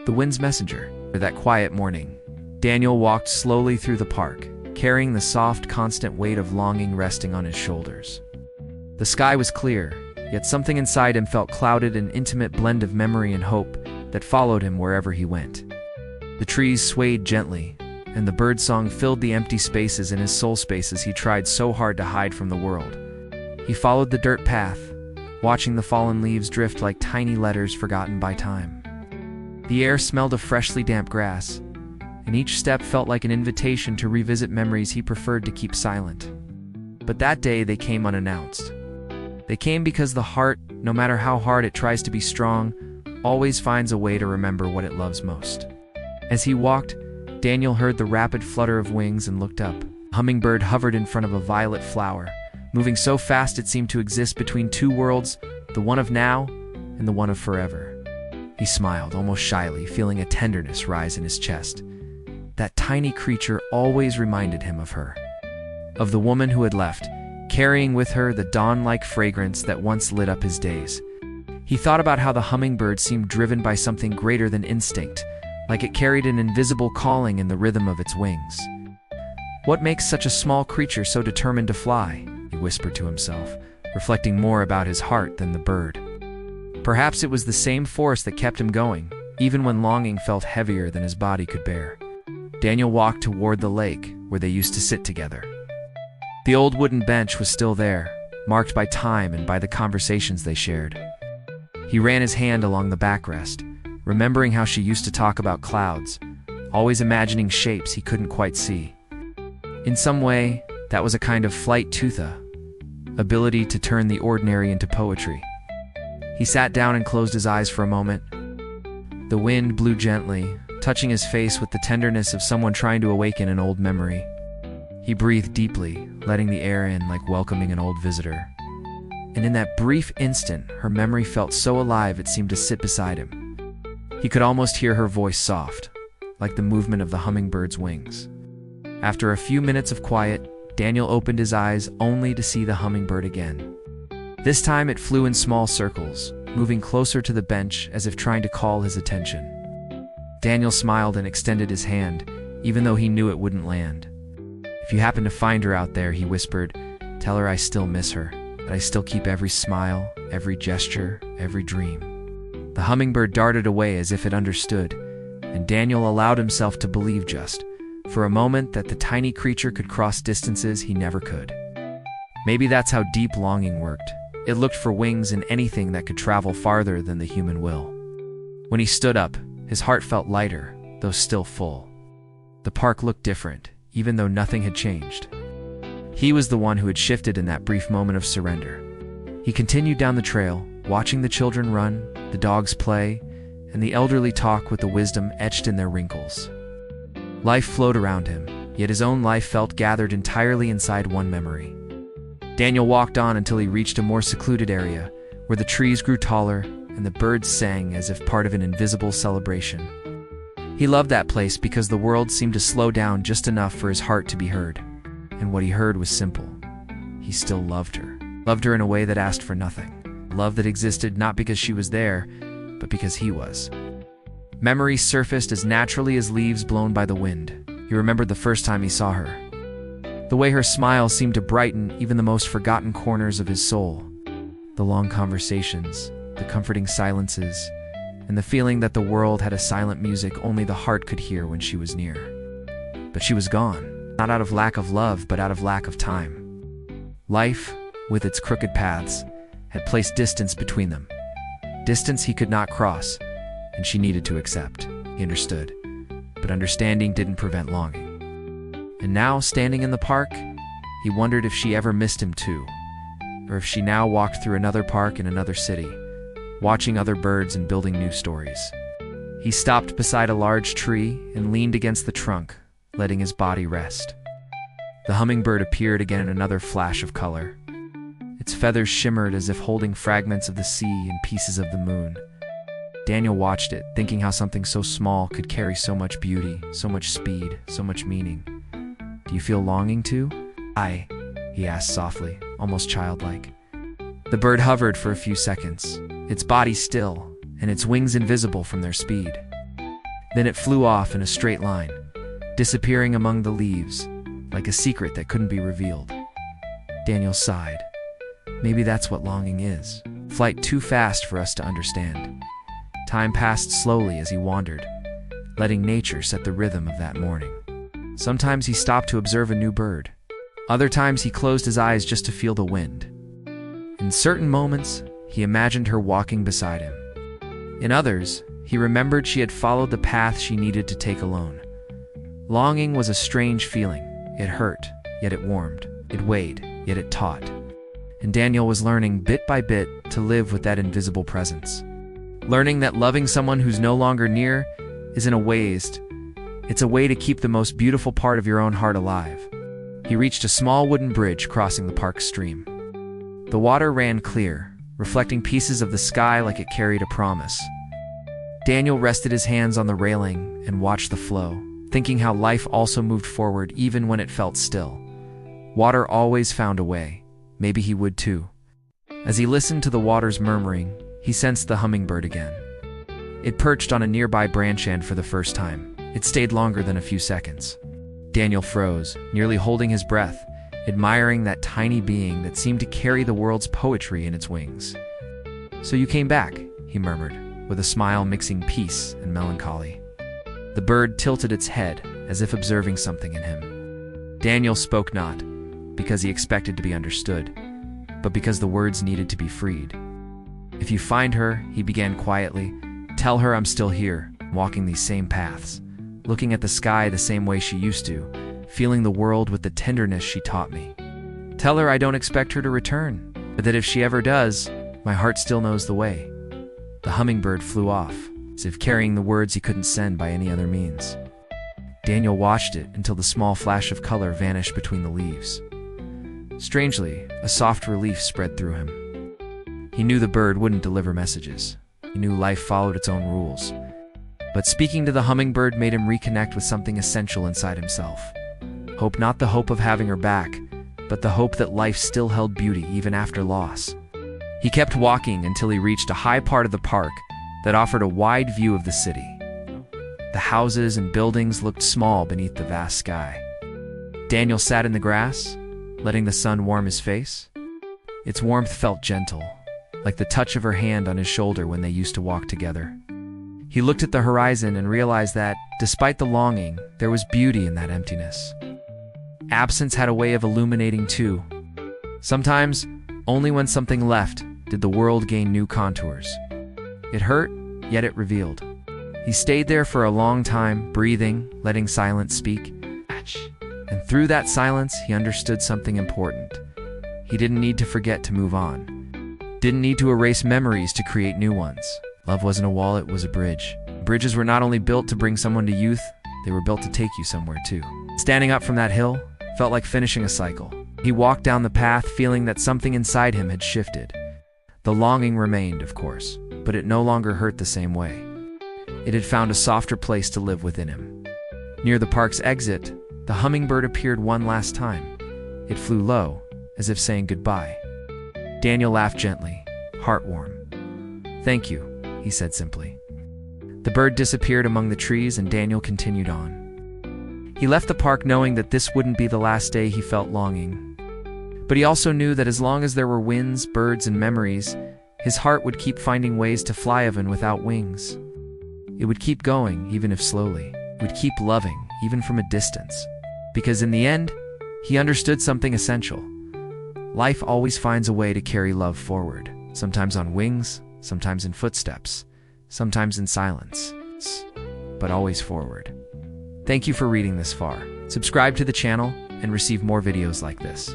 The wind's messenger. For that quiet morning, Daniel walked slowly through the park, carrying the soft, constant weight of longing resting on his shoulders. The sky was clear, yet something inside him felt clouded, an intimate blend of memory and hope that followed him wherever he went. The trees swayed gently, and the birdsong filled the empty spaces in his soul spaces he tried so hard to hide from the world. He followed the dirt path, watching the fallen leaves drift like tiny letters forgotten by time. The air smelled of freshly damp grass, and each step felt like an invitation to revisit memories he preferred to keep silent. But that day they came unannounced. They came because the heart, no matter how hard it tries to be strong, always finds a way to remember what it loves most. As he walked, Daniel heard the rapid flutter of wings and looked up. A hummingbird hovered in front of a violet flower, moving so fast it seemed to exist between two worlds, the one of now and the one of forever. He smiled, almost shyly, feeling a tenderness rise in his chest. That tiny creature always reminded him of her, of the woman who had left, carrying with her the dawn-like fragrance that once lit up his days. He thought about how the hummingbird seemed driven by something greater than instinct, like it carried an invisible calling in the rhythm of its wings. What makes such a small creature so determined to fly? He whispered to himself, reflecting more about his heart than the bird. Perhaps it was the same force that kept him going, even when longing felt heavier than his body could bear. Daniel walked toward the lake, where they used to sit together. The old wooden bench was still there, marked by time and by the conversations they shared. He ran his hand along the backrest, remembering how she used to talk about clouds, always imagining shapes he couldn't quite see. In some way, that was a kind of flight tutha, ability to turn the ordinary into poetry. He sat down and closed his eyes for a moment. The wind blew gently, touching his face with the tenderness of someone trying to awaken an old memory. He breathed deeply, letting the air in like welcoming an old visitor. And in that brief instant, her memory felt so alive it seemed to sit beside him. He could almost hear her voice soft, like the movement of the hummingbird's wings. After a few minutes of quiet, Daniel opened his eyes only to see the hummingbird again. This time it flew in small circles, moving closer to the bench as if trying to call his attention. Daniel smiled and extended his hand, even though he knew it wouldn't land. "If you happen to find her out there," he whispered, "tell her I still miss her, that I still keep every smile, every gesture, every dream." The hummingbird darted away as if it understood, and Daniel allowed himself to believe just, for a moment, that the tiny creature could cross distances he never could. Maybe that's how deep longing worked. It looked for wings in anything that could travel farther than the human will. When he stood up, his heart felt lighter, though still full. The park looked different, even though nothing had changed. He was the one who had shifted in that brief moment of surrender. He continued down the trail, watching the children run, the dogs play, and the elderly talk with the wisdom etched in their wrinkles. Life flowed around him, yet his own life felt gathered entirely inside one memory. Daniel walked on until he reached a more secluded area, where the trees grew taller and the birds sang as if part of an invisible celebration. He loved that place because the world seemed to slow down just enough for his heart to be heard. And what he heard was simple. He still loved her in a way that asked for nothing. Love that existed not because she was there, but because he was. Memories surfaced as naturally as leaves blown by the wind. He remembered the first time he saw her. The way her smile seemed to brighten even the most forgotten corners of his soul. The long conversations, the comforting silences, and the feeling that the world had a silent music only the heart could hear when she was near. But she was gone, not out of lack of love, but out of lack of time. Life, with its crooked paths, had placed distance between them. Distance he could not cross, and she needed to accept. He understood, but understanding didn't prevent longing. And now, standing in the park, he wondered if she ever missed him too, or if she now walked through another park in another city, watching other birds and building new stories. He stopped beside a large tree and leaned against the trunk, letting his body rest. The hummingbird appeared again in another flash of color. Its feathers shimmered as if holding fragments of the sea and pieces of the moon. Daniel watched it, thinking how something so small could carry so much beauty, so much speed, so much meaning. "Do you feel longing too?" He asked softly, almost childlike. The bird hovered for a few seconds, its body still, and its wings invisible from their speed. Then it flew off in a straight line, disappearing among the leaves, like a secret that couldn't be revealed. Daniel sighed. Maybe that's what longing is. Flight too fast for us to understand. Time passed slowly as he wandered, letting nature set the rhythm of that morning. Sometimes he stopped to observe a new bird. Other times he closed his eyes just to feel the wind. In certain moments, he imagined her walking beside him. In others, he remembered she had followed the path she needed to take alone. Longing was a strange feeling. It hurt, yet it warmed. It weighed, yet it taught. And Daniel was learning bit by bit to live with that invisible presence. Learning that loving someone who's no longer near isn't a waste. It's a way to keep the most beautiful part of your own heart alive. He reached a small wooden bridge crossing the park's stream. The water ran clear, reflecting pieces of the sky like it carried a promise. Daniel rested his hands on the railing and watched the flow, thinking how life also moved forward even when it felt still. Water always found a way. Maybe he would too. As he listened to the water's murmuring, he sensed the hummingbird again. It perched on a nearby branch and for the first time, it stayed longer than a few seconds. Daniel froze, nearly holding his breath, admiring that tiny being that seemed to carry the world's poetry in its wings. "So you came back," he murmured, with a smile mixing peace and melancholy. The bird tilted its head, as if observing something in him. Daniel spoke not, because he expected to be understood, but because the words needed to be freed. "If you find her," he began quietly, "tell her I'm still here, walking these same paths, looking at the sky the same way she used to, feeling the world with the tenderness she taught me. Tell her I don't expect her to return, but that if she ever does, my heart still knows the way." The hummingbird flew off, as if carrying the words he couldn't send by any other means. Daniel watched it until the small flash of color vanished between the leaves. Strangely, a soft relief spread through him. He knew the bird wouldn't deliver messages. He knew life followed its own rules. But speaking to the hummingbird made him reconnect with something essential inside himself. Hope, not the hope of having her back, but the hope that life still held beauty even after loss. He kept walking until he reached a high part of the park that offered a wide view of the city. The houses and buildings looked small beneath the vast sky. Daniel sat in the grass, letting the sun warm his face. Its warmth felt gentle, like the touch of her hand on his shoulder when they used to walk together. He looked at the horizon and realized that, despite the longing, there was beauty in that emptiness. Absence had a way of illuminating too. Sometimes, only when something left did the world gain new contours. It hurt, yet it revealed. He stayed there for a long time, breathing, letting silence speak. And through that silence, he understood something important. He didn't need to forget to move on. Didn't need to erase memories to create new ones. Love wasn't a wall, it was a bridge. Bridges were not only built to bring someone to youth, they were built to take you somewhere too. Standing up from that hill felt like finishing a cycle. He walked down the path feeling that something inside him had shifted. The longing remained, of course, but it no longer hurt the same way. It had found a softer place to live within him. Near the park's exit, the hummingbird appeared one last time. It flew low, as if saying goodbye. Daniel laughed gently, heart warm. "Thank you," he said simply. The bird disappeared among the trees and Daniel continued on. He left the park knowing that this wouldn't be the last day he felt longing. But he also knew that as long as there were winds, birds, and memories, his heart would keep finding ways to fly even without wings. It would keep going, even if slowly. It would keep loving, even from a distance. Because in the end, he understood something essential. Life always finds a way to carry love forward, sometimes on wings, sometimes in footsteps, sometimes in silence, but always forward. Thank you for reading this far. Subscribe to the channel and receive more videos like this.